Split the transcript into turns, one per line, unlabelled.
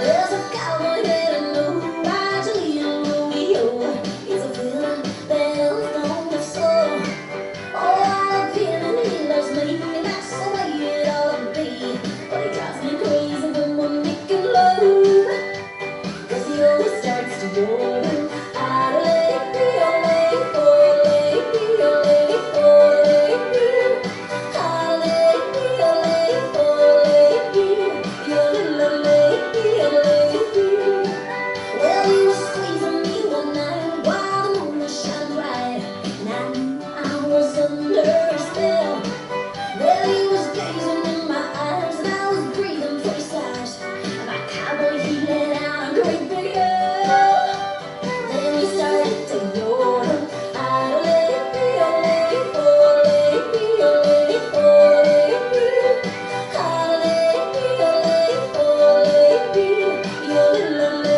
There's a cowboy that I know who rides a little rodeo. He's a villain, bells on the soul. Oh, I love him and he loves me, and that's the way it ought to be. But he drives me crazy when we're making love, 'cause he always starts to yodel. Well, he was squeezing me one night while the moon was shining bright, and I knew I was under a spell. Well, he was gazing in my eyes, and I was breathing pretty fast, and my cowboy, he let out a great big yell. Then he started to yodel. Yodel.